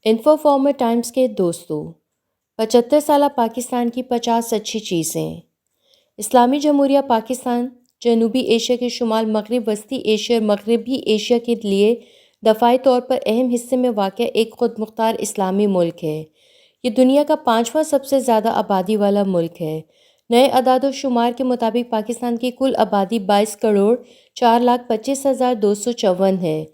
Info farmer Times کے دوستوں، 75 سالہ پاکستان کی 50 اچھی چیزیں۔ اسلامی جمہوریہ پاکستان جنوبی ایشیا کے شمال مغرب، وسطی ایشیا اور مغربی ایشیا کے لیے دفاعی طور پر اہم حصے میں واقع ایک خود مختار اسلامی ملک ہے۔ یہ دنیا کا 5واں سب سے زیادہ آبادی والا ملک ہے۔ نئے اعداد و شمار کے مطابق پاکستان کی کل آبادی 22 کروڑ 4,25,254 ہے۔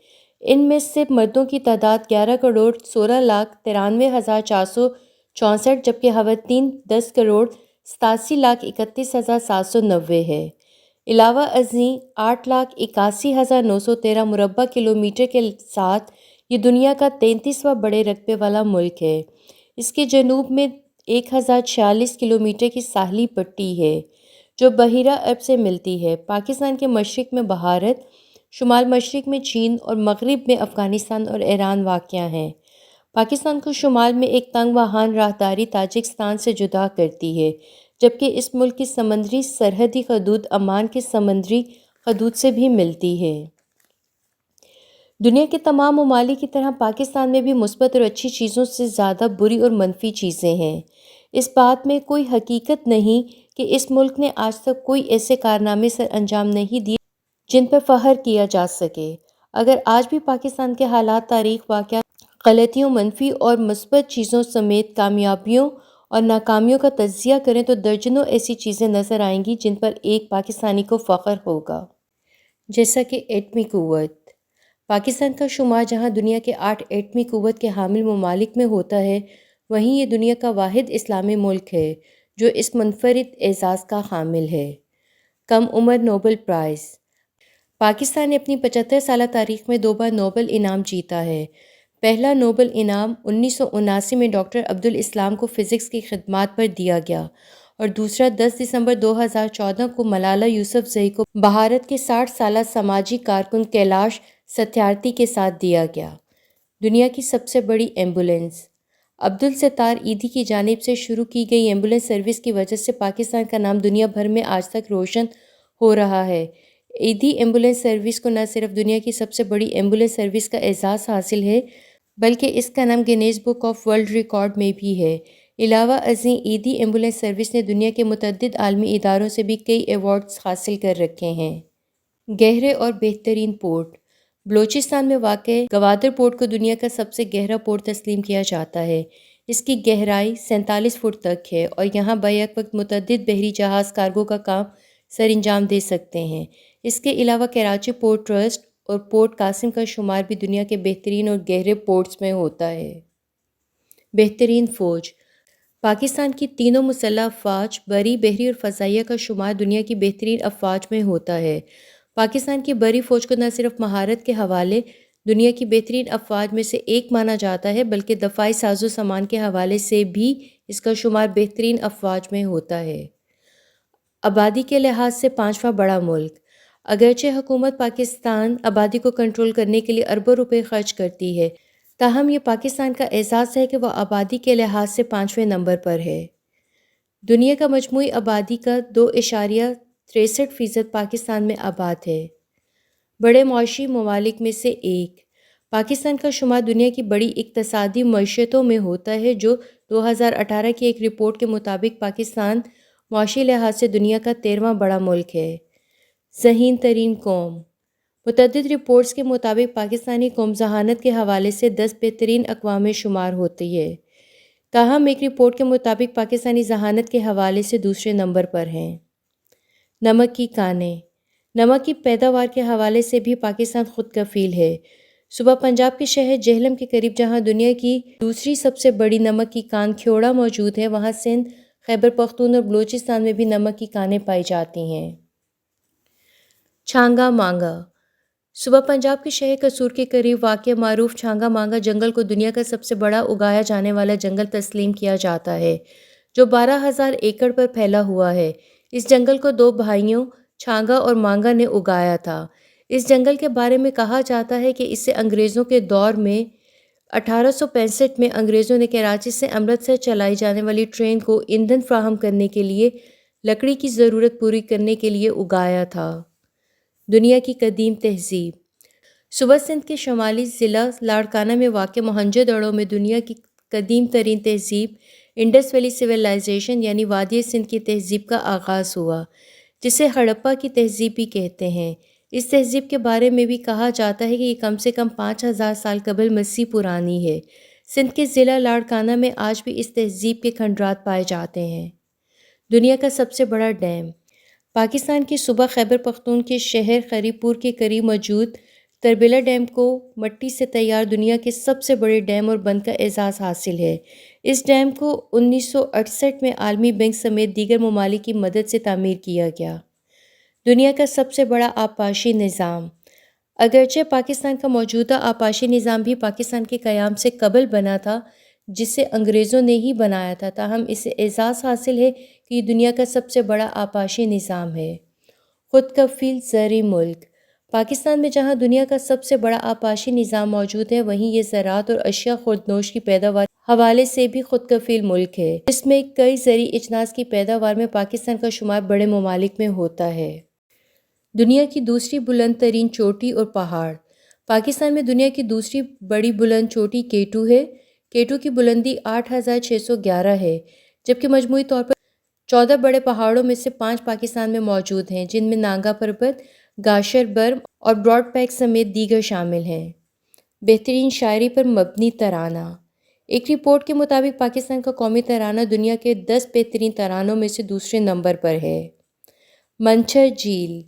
ان میں سے مردوں کی تعداد 11 کروڑ 16,93,464 جبکہ خواتین 10 کروڑ 87,31,790 ہے۔ علاوہ ازیں 8,81,913 مربع کلومیٹر کے ساتھ یہ دنیا کا 33واں بڑے رقبے والا ملک ہے۔ اس کے جنوب میں 1,046 کلومیٹر کی ساحلی پٹی ہے جو بحیرہ عرب سے ملتی ہے۔ پاکستان کے مشرق میں بھارت، شمال مشرق میں چین اور مغرب میں افغانستان اور ایران واقع ہیں۔ پاکستان کو شمال میں ایک تنگ واہان راہداری تاجکستان سے جدا کرتی ہے، جبکہ اس ملک کی سمندری سرحدی حدود عمان کے سمندری حدود سے بھی ملتی ہے۔ دنیا کے تمام ممالک کی طرح پاکستان میں بھی مثبت اور اچھی چیزوں سے زیادہ بری اور منفی چیزیں ہیں۔ اس بات میں کوئی حقیقت نہیں کہ اس ملک نے آج تک کوئی ایسے کارنامے سر انجام نہیں دیے جن پر فخر کیا جا سکے۔ اگر آج بھی پاکستان کے حالات، تاریخ، واقعات، غلطیوں، منفی اور مثبت چیزوں سمیت کامیابیوں اور ناکامیوں کا تجزیہ کریں تو درجنوں ایسی چیزیں نظر آئیں گی جن پر ایک پاکستانی کو فخر ہوگا، جیسا کہ ایٹمی قوت۔ پاکستان کا شمار جہاں دنیا کے 8 ایٹمی قوت کے حامل ممالک میں ہوتا ہے، وہیں یہ دنیا کا واحد اسلامی ملک ہے جو اس منفرد اعزاز کا حامل ہے۔ کم عمر نوبل پرائز۔ پاکستان نے اپنی 75 سالہ تاریخ میں 2 بار نوبل انعام جیتا ہے۔ پہلا نوبل انعام 1979 میں ڈاکٹر عبدالاسلام کو فزکس کی خدمات پر دیا گیا اور دوسرا 10 دسمبر 2014 کو ملالہ یوسفزئی کو بھارت کے 60 سالہ سماجی کارکن کیلاش ستیارتھی کے ساتھ دیا گیا۔ دنیا کی سب سے بڑی ایمبولینس۔ عبدالستار ایدھی کی جانب سے شروع کی گئی ایمبولینس سروس کی وجہ سے پاکستان کا نام دنیا بھر میں آج تک روشن ہو رہا ہے۔ ایدھی ایمبولینس سروس کو نہ صرف دنیا کی سب سے بڑی ایمبولینس سروس کا اعزاز حاصل ہے بلکہ اس کا نام Guinness book of world record میں بھی ہے۔ علاوہ ازیں ایدھی ایمبولینس سروس نے دنیا کے متعدد عالمی اداروں سے بھی کئی ایوارڈز حاصل کر رکھے ہیں۔ گہرے اور بہترین پورٹ۔ بلوچستان میں واقع گوادر پورٹ کو دنیا کا سب سے گہرا پورٹ تسلیم کیا جاتا ہے۔ اس کی گہرائی 47 فٹ تک ہے اور یہاں بیک وقت متعدد بحری جہاز کارگو کا کام سر انجام دے سکتے ہیں۔ اس کے علاوہ کراچی پورٹ ٹرسٹ اور پورٹ قاسم کا شمار بھی دنیا کے بہترین اور گہرے پورٹس میں ہوتا ہے۔ بہترین فوج۔ پاکستان کی تینوں مسلح افواج، بری، بحری اور فضائیہ کا شمار دنیا کی بہترین افواج میں ہوتا ہے۔ پاکستان کی بری فوج کو نہ صرف مہارت کے حوالے دنیا کی بہترین افواج میں سے ایک مانا جاتا ہے بلکہ دفاعی ساز و سامان کے حوالے سے بھی اس کا شمار بہترین افواج میں ہوتا ہے۔ آبادی کے لحاظ سے 5واں بڑا ملک۔ اگرچہ حکومت پاکستان آبادی کو کنٹرول کرنے کے لیے اربوں روپے خرچ کرتی ہے، تاہم یہ پاکستان کا اعزاز ہے کہ وہ آبادی کے لحاظ سے 5ویں نمبر پر ہے۔ دنیا کا مجموعی آبادی کا 2.63% پاکستان میں آباد ہے۔ بڑے معاشی ممالک میں سے ایک۔ پاکستان کا شمار دنیا کی بڑی اقتصادی معیشتوں میں ہوتا ہے جو 2018 کی ایک رپورٹ کے مطابق پاکستان معاشی لحاظ سے دنیا کا 13واں بڑا ملک ہے۔ ذہین ترین قوم۔ متعدد رپورٹس کے مطابق پاکستانی قوم ذہانت کے حوالے سے 10 بہترین اقوام میں شمار ہوتی ہے، تاہم ایک رپورٹ کے مطابق پاکستانی ذہانت کے حوالے سے دوسرے نمبر پر ہیں۔ نمک کی کانیں۔ نمک کی پیداوار کے حوالے سے بھی پاکستان خود کفیل ہے۔ صوبہ پنجاب کے شہر جہلم کے قریب جہاں دنیا کی دوسری سب سے بڑی نمک کی کان کھیوڑا موجود ہے، وہاں سندھ، خیبر پختون اور بلوچستان میں بھی نمک کی کانیں پائی جاتی ہیں۔ چھانگا مانگا۔ صوبہ پنجاب کے شہر قصور کے قریب واقع معروف چھانگا مانگا جنگل کو دنیا کا سب سے بڑا اگایا جانے والا جنگل تسلیم کیا جاتا ہے، جو 12,000 ایکڑ پر پھیلا ہوا ہے۔ اس جنگل کو 2 بھائیوں چھانگا اور مانگا نے اگایا تھا۔ اس جنگل کے بارے میں کہا جاتا ہے کہ اسے انگریزوں کے دور میں 1865 میں انگریزوں نے کراچی سے امرتسر چلائی جانے والی ٹرین کو ایندھن فراہم کرنے کے لیے لکڑی کی ضرورت پوری کرنے کے لیے اگایا تھا۔ دنیا کی قدیم تہذیب۔ صوبہ سندھ کے شمالی ضلع لاڑکانہ میں واقع موہنجو دڑو میں دنیا کی قدیم ترین تہذیب انڈس ویلی سویلائزیشن یعنی وادی سندھ کی تہذیب کا آغاز ہوا، جسے ہڑپا کی تہذیب بھی کہتے ہیں۔ اس تہذیب کے بارے میں بھی کہا جاتا ہے کہ یہ کم سے کم 5000 سال قبل مسیح پرانی ہے۔ سندھ کے ضلع لاڑکانہ میں آج بھی اس تہذیب کے کھنڈرات پائے جاتے ہیں۔ دنیا کا سب سے بڑا ڈیم پاکستان کے صوبہ خیبر پختون کے شہر خری پور کے قریب موجود تربیلا ڈیم کو مٹی سے تیار دنیا کے سب سے بڑے ڈیم اور بند کا اعزاز حاصل ہے۔ اس ڈیم کو 1968 میں عالمی بینک سمیت دیگر ممالک کی مدد سے تعمیر کیا گیا۔ دنیا کا سب سے بڑا آبپاشی نظام اگرچہ پاکستان کا موجودہ آبپاشی نظام بھی پاکستان کے قیام سے قبل بنا تھا، جسے انگریزوں نے ہی بنایا تھا، تاہم اسے اعزاز حاصل ہے کہ یہ دنیا کا سب سے بڑا آبپاشی نظام ہے۔ خود کفیل زرعی ملک پاکستان میں جہاں دنیا کا سب سے بڑا آبپاشی نظام موجود ہے، وہیں یہ زراعت اور اشیاء خوردنوش کی پیداوار حوالے سے بھی خود کفیل ملک ہے، جس میں کئی زرعی اجناس کی پیداوار میں پاکستان کا شمار بڑے ممالک میں ہوتا ہے۔ دنیا کی دوسری بلند ترین چوٹی اور پہاڑ پاکستان میں دنیا کی دوسری بڑی بلند چوٹی کیٹو ہے۔ کیٹو کی بلندی 8611 ہے، جبکہ مجموعی طور پر 14 بڑے پہاڑوں میں سے 5 پاکستان میں موجود ہیں، جن میں نانگا پربت، گاشر برم اور براڈ پیک سمیت دیگر شامل ہیں۔ بہترین شاعری پر مبنی ترانہ ایک رپورٹ کے مطابق پاکستان کا قومی ترانہ دنیا کے 10 بہترین ترانوں میں سے دوسرے نمبر پر ہے۔ منچھر جھیل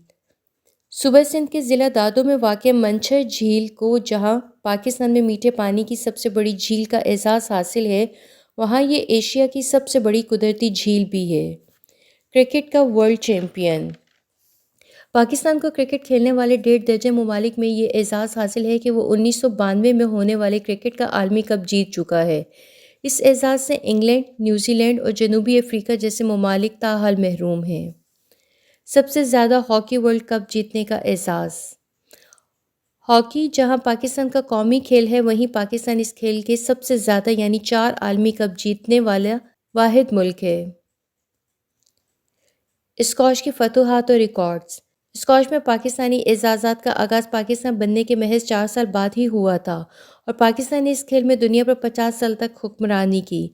صوبہ سندھ کے ضلع دادو میں واقع منچھر جھیل کو جہاں پاکستان میں میٹھے پانی کی سب سے بڑی جھیل کا اعزاز حاصل ہے، وہاں یہ ایشیا کی سب سے بڑی قدرتی جھیل بھی ہے۔ کرکٹ کا ورلڈ چیمپئن پاکستان کو کرکٹ کھیلنے والے 1.5 درجن ممالک میں یہ اعزاز حاصل ہے کہ وہ 1992 میں ہونے والے کرکٹ کا عالمی کپ جیت چکا ہے۔ اس اعزاز سے انگلینڈ، نیوزی لینڈ اور جنوبی افریقہ جیسے ممالک تاحال محروم ہیں۔ سب سے زیادہ ہاکی ورلڈ کپ جیتنے کا اعزاز ہاکی جہاں پاکستان کا قومی کھیل ہے، وہیں پاکستان اس کھیل کے سب سے زیادہ یعنی 4 عالمی کپ جیتنے والا واحد ملک ہے۔ اسکواش کی فتوحات اور ریکارڈز اسکواش میں پاکستانی اعزازات کا آغاز پاکستان بننے کے محض 4 سال بعد ہی ہوا تھا اور پاکستان نے اس کھیل میں دنیا پر 50 سال تک حکمرانی کی۔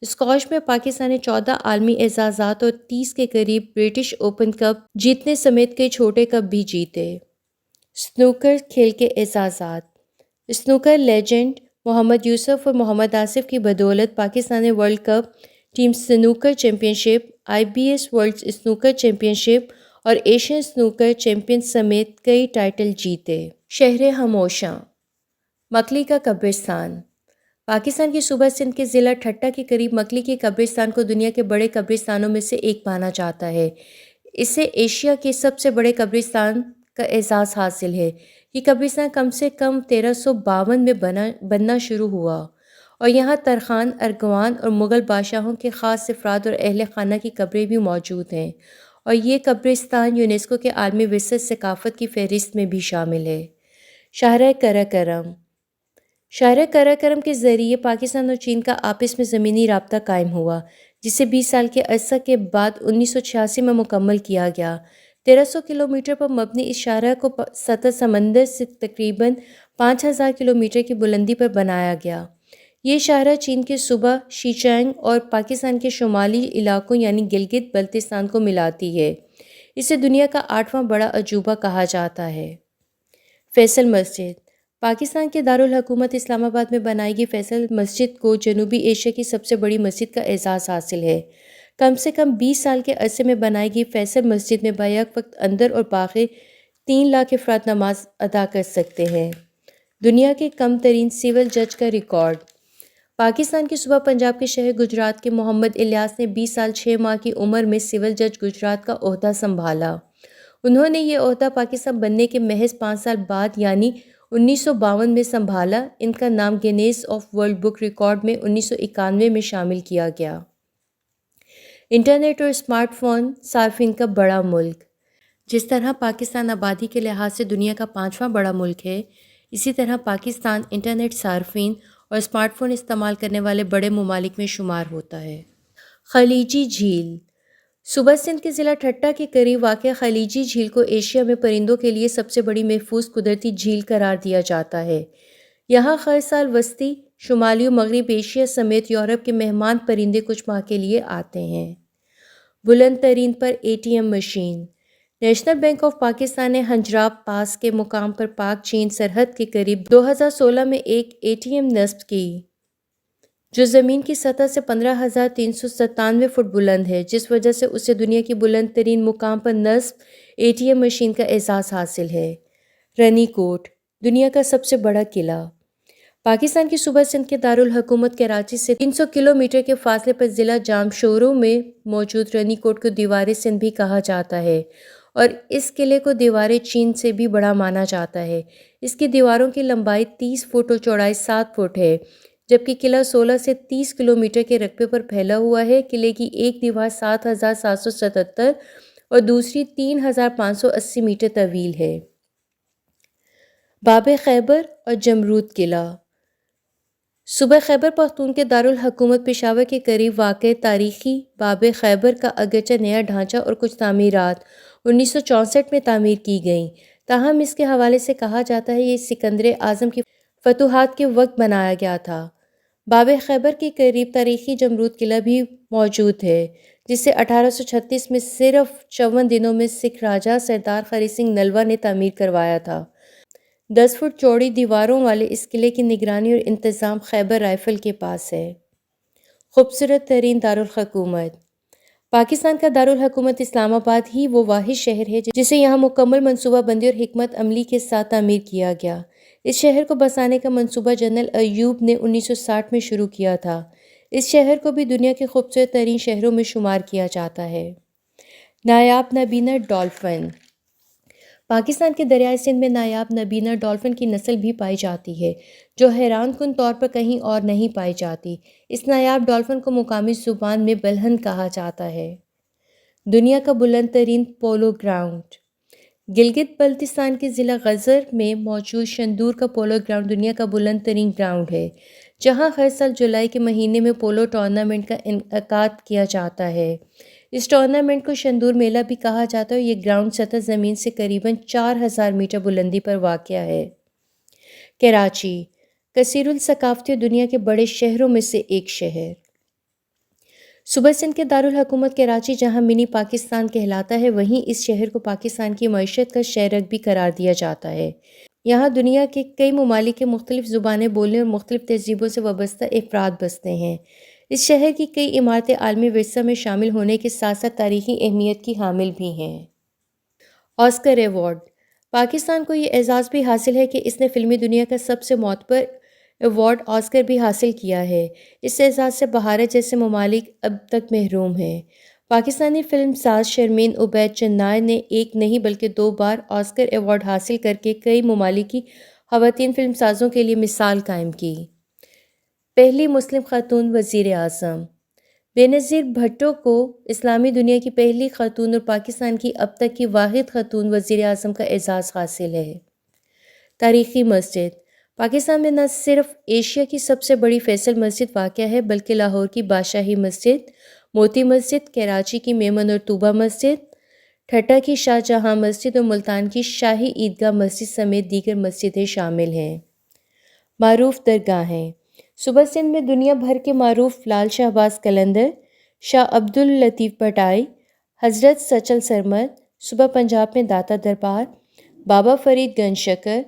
اسکواش میں پاکستان نے 14 عالمی اعزازات اور 30 کے قریب برٹش اوپن کپ جیتنے سمیت کئی چھوٹے کپ بھی جیتے۔ سنوکر کھیل کے اعزازات سنوکر لیجنڈ محمد یوسف اور محمد آصف کی بدولت پاکستان نے world cup, team snooker championship, IBS world snooker championship اور ایشین سنوکر چیمپئن سمیت کئی ٹائٹل جیتے۔ شہر خاموشاں مکلی کا قبرستان پاکستان کے صوبہ سندھ کے ضلع ٹھٹہ کے قریب مکلی کے قبرستان کو دنیا کے بڑے قبرستانوں میں سے ایک مانا جاتا ہے۔ اسے ایشیا کے سب سے بڑے قبرستان کا اعزاز حاصل ہے۔ یہ قبرستان کم سے کم 1352 میں بننا شروع ہوا اور یہاں ترخان، ارغوان اور مغل بادشاہوں کے خاص افراد اور اہل خانہ کی قبریں بھی موجود ہیں، اور یہ قبرستان یونیسکو کے عالمی ورثہ ثقافت کی فہرست میں بھی شامل ہے۔ شاہراہ قراقرم شاہراہ قراقرم کے ذریعے پاکستان اور چین کا آپس میں زمینی رابطہ قائم ہوا، جسے 20 سال کے عرصہ کے بعد 1986 میں مکمل کیا گیا۔ 1300 کلومیٹر پر مبنی اس شاہراہ کو سطح سمندر سے تقریباً 5000 کلومیٹر کی بلندی پر بنایا گیا۔ یہ شاہراہ چین کے صوبہ شیچیانگ اور پاکستان کے شمالی علاقوں یعنی گلگت بلتستان کو ملاتی ہے۔ اسے دنیا کا 8واں بڑا عجوبہ کہا جاتا ہے۔ فیصل مسجد پاکستان کے دارالحکومت اسلام آباد میں بنائی گئی فیصل مسجد کو جنوبی ایشیا کی سب سے بڑی مسجد کا اعزاز حاصل ہے۔ کم سے کم 20 سال کے عرصے میں بنائی گئی فیصل مسجد میں بیک وقت اندر اور باہر 3 لاکھ افراد نماز ادا کر سکتے ہیں۔ دنیا کے کم ترین سول جج کا ریکارڈ پاکستان کے صوبہ پنجاب کے شہر گجرات کے محمد الیاس نے 20 سال 6 ماہ کی عمر میں سول جج گجرات کا عہدہ سنبھالا۔ انہوں نے یہ عہدہ پاکستان بننے کے محض 5 سال بعد یعنی 1952 میں سنبھالا۔ ان کا نام Guinness of world book record میں 1991 میں شامل کیا گیا۔ انٹرنیٹ اور اسمارٹ فون صارفین کا بڑا ملک جس طرح پاکستان آبادی کے لحاظ سے دنیا کا 5واں بڑا ملک ہے، اسی طرح پاکستان انٹرنیٹ صارفین اور اسمارٹ فون استعمال کرنے والے بڑے ممالک میں شمار ہوتا ہے۔ خلیجی جھیل صوبہ سندھ کے ضلع ٹھٹہ کے قریب واقع خلیجی جھیل کو ایشیا میں پرندوں کے لیے سب سے بڑی محفوظ قدرتی جھیل قرار دیا جاتا ہے۔ یہاں ہر سال وسطی، شمالی و مغرب ایشیا سمیت یورپ کے مہمان پرندے کچھ ماہ کے لیے آتے ہیں۔ بلند ترین پر ATM machine. National bank of Pakistan نے ہنجراب پاس کے مقام پر پاک چین سرحد کے قریب 2016 میں ایک ATM نصب کی، جو زمین کی سطح سے 15,397 فٹ بلند ہے، جس وجہ سے اسے دنیا کی بلند ترین مقام پر نصب ATM مشین کا اعزاز حاصل ہے۔ رنی کوٹ، دنیا کا سب سے بڑا قلعہ۔ پاکستان کی صوبہ سندھ کے دارالحکومت کراچی سے 300 کلومیٹر کے فاصلے پر ضلع جامشورو میں موجود رنی کوٹ کو دیوار سندھ بھی کہا جاتا ہے اور اس قلعے کو دیوار چین سے بھی بڑا مانا جاتا ہے۔ اس کی دیواروں کی لمبائی 30 فٹ اور چوڑائی 7 فٹ ہے، جبکہ قلعہ 16 سے 30 کلومیٹر کے رقبے پر پھیلا ہوا ہے۔ قلعے کی ایک دیوار 7,777 اور دوسری 3,580 میٹر طویل ہے۔ باب خیبر اور جمرود قلعہ۔ صوبہ خیبر پختون کے دارالحکومت پشاور کے قریب واقع تاریخی باب خیبر کا اگرچہ نیا ڈھانچہ اور کچھ تعمیرات 1964 میں تعمیر کی گئیں، تاہم اس کے حوالے سے کہا جاتا ہے یہ سکندر اعظم کی فتوحات کے وقت بنایا گیا تھا۔ باب خیبر کے قریب تاریخی جمرود قلعہ بھی موجود ہے، جسے 1836 میں صرف 54 دنوں میں سکھ راجہ سردار ہری سنگھ نلوا نے تعمیر کروایا تھا۔ 10 فٹ چوڑی دیواروں والے اس قلعے کی نگرانی اور انتظام خیبر رائفل کے پاس ہے۔ خوبصورت ترین دارالحکومت۔ پاکستان کا دارالحکومت اسلام آباد ہی وہ واحد شہر ہے جسے یہاں مکمل منصوبہ بندی اور حکمت عملی کے ساتھ تعمیر کیا گیا۔ اس شہر کو بسانے کا منصوبہ جنرل ایوب نے 1960 میں شروع کیا تھا۔ اس شہر کو بھی دنیا کے خوبصورت ترین شہروں میں شمار کیا جاتا ہے۔ نایاب نابینا ڈولفن۔ پاکستان کے دریائے سندھ میں نایاب نابینا ڈولفن کی نسل بھی پائی جاتی ہے، جو حیران کن طور پر کہیں اور نہیں پائی جاتی۔ اس نایاب ڈولفن کو مقامی زبان میں بلہن کہا جاتا ہے۔ دنیا کا بلند ترین پولو گراؤنڈ۔ گلگت بلتستان کے ضلع غزر میں موجود شندور کا پولو گراؤنڈ دنیا کا بلند ترین گراؤنڈ ہے، جہاں ہر سال جولائی کے مہینے میں پولو ٹورنامنٹ کا انعقاد کیا جاتا ہے۔ اس ٹورنامنٹ کو شندور میلہ بھی کہا جاتا ہے اور یہ گراؤنڈ سطح زمین سے قریباً 4,000 میٹر بلندی پر واقع ہے۔ کراچی، کثیر الثقافتی اور دنیا کے بڑے شہروں میں سے ایک شہر۔ صوبہ سندھ کے دارالحکومت کراچی جہاں منی پاکستان کہلاتا ہے، وہیں اس شہر کو پاکستان کی معیشت کا شہرک بھی قرار دیا جاتا ہے۔ یہاں دنیا کے کئی ممالک کے مختلف زبانیں بولنے اور مختلف تہذیبوں سے وابستہ افراد بستے ہیں۔ اس شہر کی کئی عمارتیں عالمی ورثہ میں شامل ہونے کے ساتھ ساتھ تاریخی اہمیت کی حامل بھی ہیں۔ Oscar award. پاکستان کو یہ اعزاز بھی حاصل ہے کہ اس نے فلمی دنیا کا سب سے معتبر ایوارڈ آسکر بھی حاصل کیا ہے۔ اس اعزاز سے بھارت جیسے ممالک اب تک محروم ہیں۔ پاکستانی فلم ساز شرمین عبید چنائے نے ایک نہیں بلکہ 2 بار آسکر ایوارڈ حاصل کر کے کئی ممالک کی خواتین فلم سازوں کے لیے مثال قائم کی۔ پہلی مسلم خاتون وزیر اعظم۔ بینظیر بھٹو کو اسلامی دنیا کی پہلی خاتون اور پاکستان کی اب تک کی واحد خاتون وزیر اعظم کا اعزاز حاصل ہے۔ تاریخی مسجد۔ پاکستان میں نہ صرف ایشیا کی سب سے بڑی فیصل مسجد واقع ہے، بلکہ لاہور کی بادشاہی مسجد، موتی مسجد، کراچی کی میمن اور طوبہ مسجد، ٹھٹہ کی شاہ جہاں مسجد اور ملتان کی شاہی عیدگاہ مسجد سمیت دیگر مسجدیں شامل ہیں۔ معروف درگاہیں۔ صوبہ سندھ میں دنیا بھر کے معروف لال شہباز قلندر، شاہ عبداللطیف بھٹائی، حضرت سچل سرمد، صوبہ پنجاب میں داتا دربار، بابا فرید گنج شکر،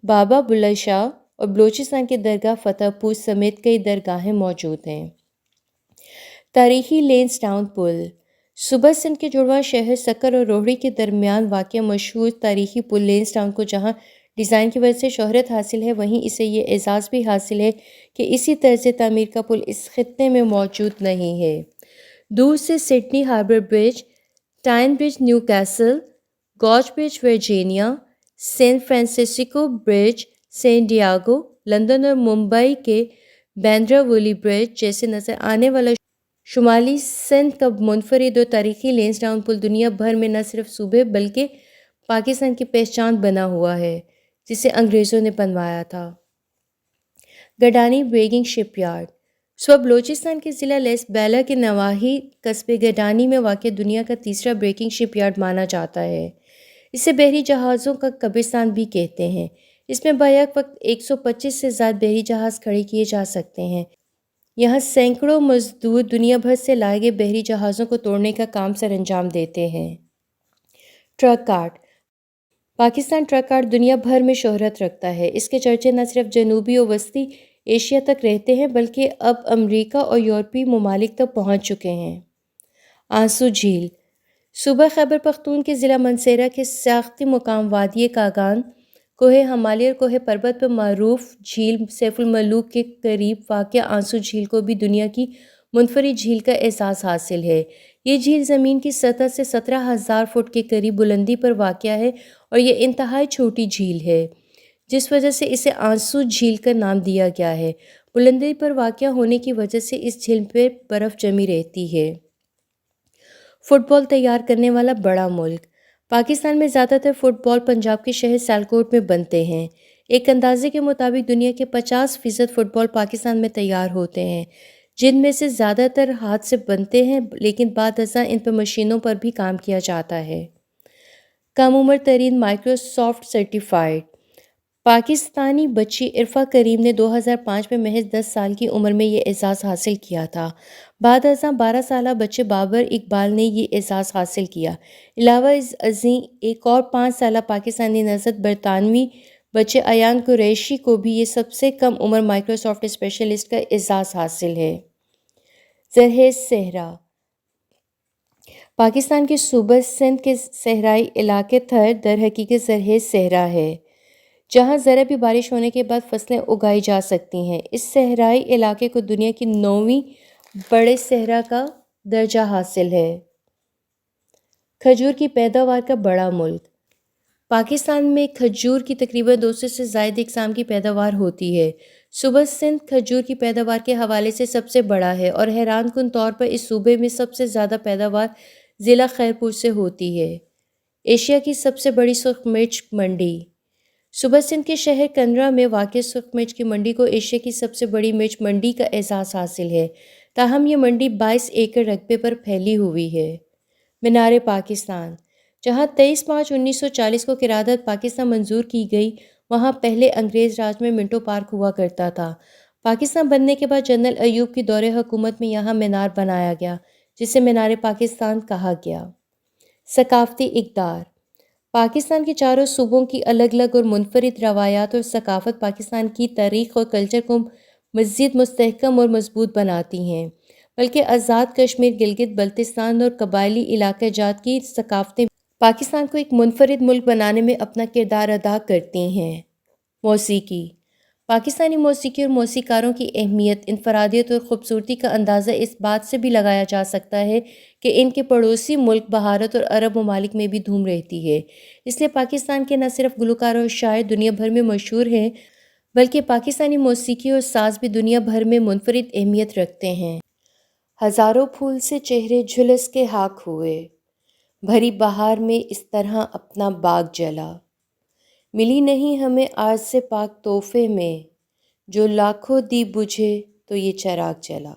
بابا بلے شاہ اور بلوچستان کی درگاہ فتح پور سمیت کئی درگاہیں موجود ہیں۔ تاریخی لینس ڈاؤن پل۔ صوبہ سندھ کے جڑواں شہر سکر اور روہڑی کے درمیان واقع مشہور تاریخی پل لینس ڈاؤن کو جہاں ڈیزائن کی وجہ سے شہرت حاصل ہے، وہیں اسے یہ اعزاز بھی حاصل ہے کہ اسی طرز تعمیر کا پل اس خطے میں موجود نہیں ہے۔ دور سے سڈنی ہاربر برج، ٹائن برج نیو کیسل، گوچ برج ورجینیا، سین فرانسسکو برج سین ڈیاگو، لندن اور ممبئی کے بیندرا وولی برج جیسے نظر آنے والا شمالی سندھ کا منفرد اور تاریخی لینس ڈاؤن پل دنیا بھر میں نہ صرف صوبے بلکہ پاکستان کی پہچان بنا ہوا ہے، جسے انگریزوں نے بنوایا تھا۔ گڈانی بریگنگ شپ یارڈ۔ صوبہ بلوچستان کے ضلع لیس بیلا کے نواحی قصبے گڈانی میں واقع دنیا کا تیسرا بریکنگ شپ یارڈ مانا جاتا ہے۔ اسے بحری جہازوں کا قبرستان بھی کہتے ہیں۔ اس میں بیک وقت 125 سے زائد بحری جہاز کھڑے کیے جا سکتے ہیں۔ یہاں سینکڑوں مزدور دنیا بھر سے لائے گئے بحری جہازوں کو توڑنے کا کام سر انجام دیتے ہیں۔ Truck art. Pakistan truck art دنیا بھر میں شہرت رکھتا ہے۔ اس کے چرچے نہ صرف جنوبی و وسطی ایشیا تک رہتے ہیں بلکہ اب امریکہ اور یورپی ممالک تک پہنچ چکے ہیں۔ آنسو جھیل۔ صوبہ خیبر پختون کے ضلع منسیرہ کے سیاحتی مقام وادی کاغان، کوہ ہمالی اور کوہ پربت پر معروف جھیل سیف الملوک کے قریب واقع آنسو جھیل کو بھی دنیا کی منفرد جھیل کا اعزاز حاصل ہے۔ یہ جھیل زمین کی سطح سے 17,000 فٹ کے قریب بلندی پر واقع ہے اور یہ انتہائی چھوٹی جھیل ہے، جس وجہ سے اسے آنسو جھیل کا نام دیا گیا ہے۔ بلندی پر واقع ہونے کی وجہ سے اس جھیل پر برف جمی رہتی ہے۔ فٹ بال تیار کرنے والا بڑا ملک۔ پاکستان میں زیادہ تر فٹ بال پنجاب کے شہر سیالکوٹ میں بنتے ہیں۔ ایک اندازے کے مطابق دنیا کے 50% فٹ بال پاکستان میں تیار ہوتے ہیں، جن میں سے زیادہ تر ہاتھ سے بنتے ہیں لیکن بعض ازاں ان پر مشینوں پر بھی کام کیا جاتا ہے۔ کم عمر ترین مائیکروسافٹ سرٹیفائیڈ پاکستانی بچی عرفہ کریم نے 2005 میں محض 10 سال کی عمر میں یہ اعزاز حاصل کیا تھا۔ بعد ازاں 12 سالہ بچے بابر اقبال نے یہ اعزاز حاصل کیا۔ علاوہ ازیں ایک اور 5 سالہ پاکستانی نژاد برطانوی بچے ایان قریشی کو بھی یہ سب سے کم عمر مائیکروسافٹ اسپیشلسٹ کا اعزاز حاصل ہے۔ زرخیز صحرا۔ پاکستان کے صوبہ سندھ کے صحرائی علاقے تھر در حقیقت زرخیز صحرا ہے، جہاں ذرا بھی بارش ہونے کے بعد فصلیں اگائی جا سکتی ہیں۔ اس صحرائی علاقے کو دنیا کی 9ویں بڑے صحرا کا درجہ حاصل ہے۔ کھجور کی پیداوار کا بڑا ملک۔ پاکستان میں کھجور کی تقریباً 200 سے زائد اقسام کی پیداوار ہوتی ہے۔ صوبہ سندھ کھجور کی پیداوار کے حوالے سے سب سے بڑا ہے اور حیران کن طور پر اس صوبے میں سب سے زیادہ پیداوار ضلع خیرپور سے ہوتی ہے۔ ایشیا کی سب سے بڑی سرخ مرچ منڈی۔ صوبہ سندھ کے شہر کنرا میں واقع سرخ مرچ کی منڈی کو ایشیا کی سب سے بڑی مرچ منڈی کا اعزاز حاصل ہے، تاہم یہ منڈی 22 ایکڑ رقبے پر پھیلی ہوئی ہے۔ مینار پاکستان۔ جہاں 23 مارچ 1940 کو قرارداد پاکستان منظور کی گئی، وہاں پہلے انگریز راج میں منٹو پارک ہوا کرتا تھا۔ پاکستان بننے کے بعد جنرل ایوب کی دور حکومت میں یہاں مینار بنایا گیا، جسے مینار پاکستان کہا گیا۔ ثقافتی اقدار۔ پاکستان کے چاروں صوبوں کی الگ الگ اور منفرد روایات اور ثقافت پاکستان کی تاریخ اور کلچر کو مزید مستحکم اور مضبوط بناتی ہیں، بلکہ آزاد کشمیر، گلگت بلتستان اور قبائلی علاقہ جات کی ثقافتیں پاکستان کو ایک منفرد ملک بنانے میں اپنا کردار ادا کرتی ہیں۔ موسیقی۔ پاکستانی موسیقی اور موسیقاروں کی اہمیت، انفرادیت اور خوبصورتی کا اندازہ اس بات سے بھی لگایا جا سکتا ہے کہ ان کے پڑوسی ملک بھارت اور عرب ممالک میں بھی دھوم رہتی ہے۔ اس لیے پاکستان کے نہ صرف گلوکار اور شاعر دنیا بھر میں مشہور ہیں، بلکہ پاکستانی موسیقی اور ساز بھی دنیا بھر میں منفرد اہمیت رکھتے ہیں۔ ہزاروں پھول سے چہرے جھلس کے خاک ہوئے، بھری بہار میں اس طرح اپنا باغ جلا۔ ملی نہیں ہمیں آج سے پاک تحفے میں، جو لاکھوں دی بجھے تو یہ چراغ جلا۔